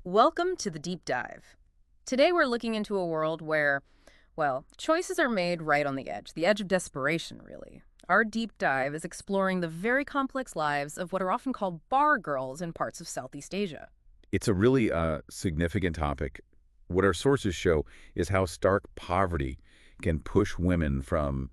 Welcome to the Deep Dive. Today we're looking into a world where, well, choices are made right on the edge of desperation, really. Our deep dive is exploring the very complex lives of what are often called bar girls in parts of Southeast Asia. It's a really significant topic. What our sources show is how stark poverty can push women from,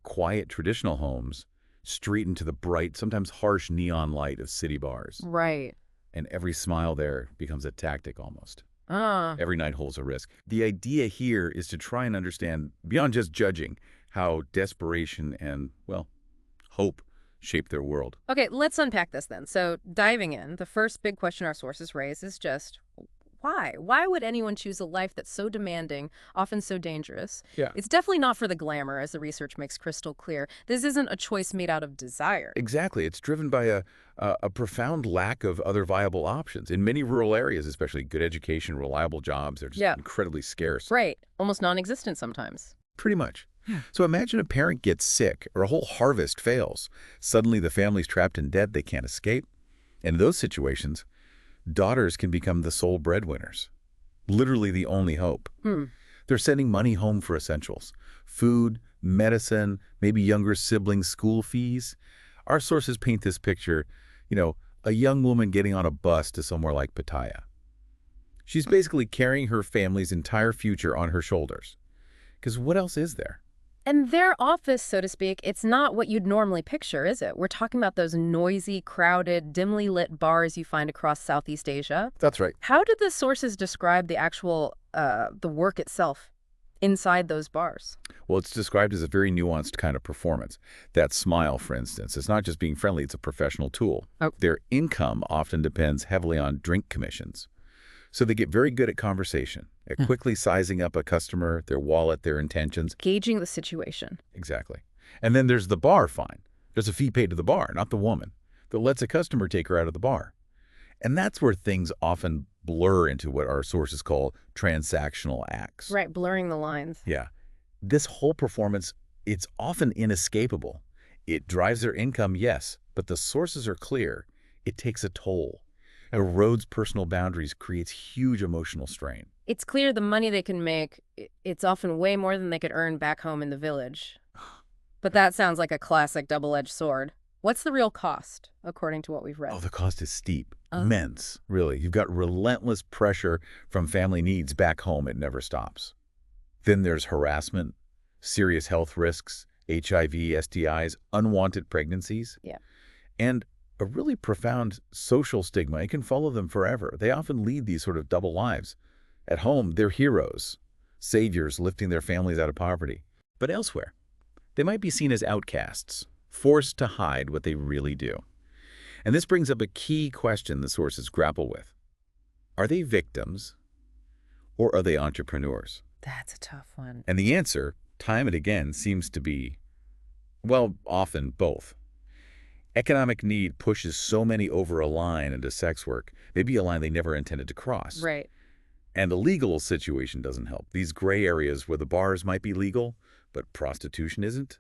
quiet traditional homes straight into the bright, sometimes harsh neon light of city bars. Right. And every smile there becomes a tactic almost. Ah, Every night holds a risk. The idea here is to try and understand, beyond just judging, how desperation and, well, hope shape their world. okay, let's unpack this then. So, diving in, the first big question our sources raise is just why? Why would anyone choose a life that's so demanding, often so dangerous? Yeah. It's definitely not for the glamour, as the research makes crystal clear. This isn't a choice made out of desire. Exactly. It's driven by a profound lack of other viable options. In many rural areas, especially, good education, reliable jobs, they're just Yeah. incredibly scarce. Right. Almost non-existent sometimes. Pretty much. So imagine a parent gets sick or a whole harvest fails. Suddenly the family's trapped in debt they can't escape. In those situations, daughters can become the sole breadwinners, literally the only hope. Hmm. They're sending money home for essentials, food, medicine, maybe younger siblings' school fees. Our sources paint this picture, a young woman getting on a bus to somewhere like Pattaya. She's basically carrying her family's entire future on her shoulders. Because what else is there? And their office, so to speak, it's not what you'd normally picture, is it? We're talking about those noisy, crowded, dimly lit bars you find across Southeast Asia. That's right. How did the sources describe the actual, the work itself inside those bars? Well, it's described as a very nuanced kind of performance. That smile, for instance, it's not just being friendly, it's a professional tool. Oh. Their income often depends heavily on drink commissions. So they get very good at conversation, at quickly sizing up a customer, their wallet, their intentions. Gauging the situation. Exactly. And then there's the bar fine. There's a fee paid to the bar, not the woman, that lets a customer take her out of the bar. And that's where things often blur into what our sources call transactional acts. Right, blurring the lines. Yeah. This whole performance, it's often inescapable. It drives their income, yes, but the sources are clear. It takes a toll. Erodes personal boundaries, creates huge emotional strain. It's clear the money they can make, it's often way more than they could earn back home in the village. But that sounds like a classic double-edged sword. What's the real cost, according to what we've read? Oh, the cost is steep, immense, really. You've got relentless pressure from family needs back home. It never stops. Then there's harassment, serious health risks, HIV, STIs, unwanted pregnancies. Yeah. And a really profound social stigma. It can follow them forever. They often lead these sort of double lives. At home, they're heroes, saviors lifting their families out of poverty. But elsewhere, they might be seen as outcasts, forced to hide what they really do. And this brings up a key question the sources grapple with. Are they victims or are they entrepreneurs? That's a tough one. And the answer, time and again, seems to be, well, often both. Economic need pushes so many over a line into sex work, maybe a line they never intended to cross. Right. And the legal situation doesn't help. These gray areas where the bars might be legal, but prostitution isn't,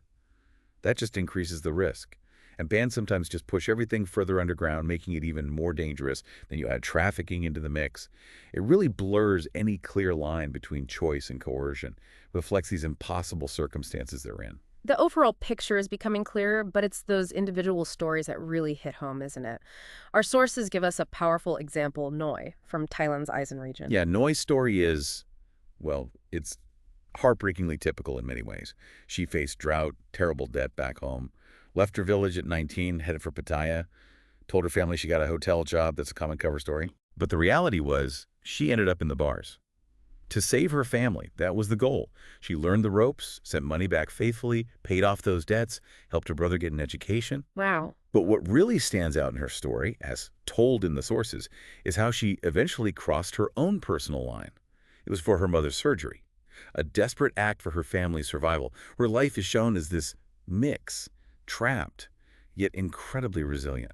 that just increases the risk. And bans sometimes just push everything further underground, making it even more dangerous. Then you add trafficking into the mix. It really blurs any clear line between choice and coercion. It reflects these impossible circumstances they're in. The overall picture is becoming clearer, but it's those individual stories that really hit home, isn't it? Our sources give us a powerful example, Noi, from Thailand's Aizen region. Yeah, Noi's story is, well, it's heartbreakingly typical in many ways. She faced drought, terrible debt back home, left her village at 19, headed for Pattaya, told her family she got a hotel job. That's a common cover story. But the reality was she ended up in the bars. To save her family, that was the goal. She learned the ropes, sent money back faithfully, paid off those debts, helped her brother get an education. Wow. But what really stands out in her story, as told in the sources, is how she eventually crossed her own personal line. It was for her mother's surgery, a desperate act for her family's survival. Her life is shown as this mix, trapped, yet incredibly resilient.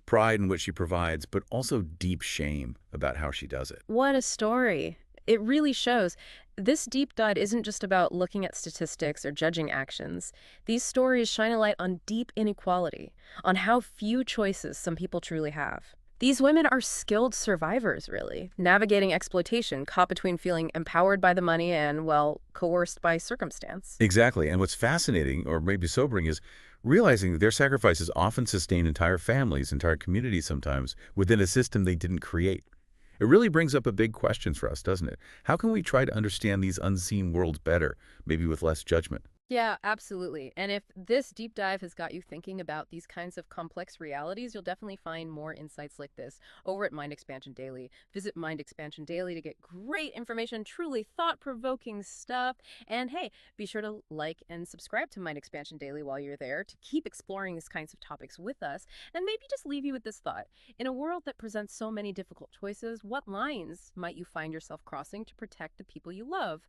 Pride in what she provides, but also deep shame about how she does it. What a story. It really shows. This deep dive isn't just about looking at statistics or judging actions. These stories shine a light on deep inequality, on how few choices some people truly have. These women are skilled survivors, really, navigating exploitation, caught between feeling empowered by the money and, well, coerced by circumstance. Exactly. And what's fascinating, or maybe sobering, is realizing that their sacrifices often sustain entire families, entire communities sometimes, within a system they didn't create. It really brings up a big question for us, doesn't it? How can we try to understand these unseen worlds better, maybe with less judgment? Yeah, absolutely. And if this deep dive has got you thinking about these kinds of complex realities, you'll definitely find more insights like this over at Mind Expansion Daily. Visit Mind Expansion Daily to get great information, truly thought-provoking stuff. And hey, be sure to like and subscribe to Mind Expansion Daily while you're there to keep exploring these kinds of topics with us. And maybe just leave you with this thought. In a world that presents so many difficult choices, what lines might you find yourself crossing to protect the people you love?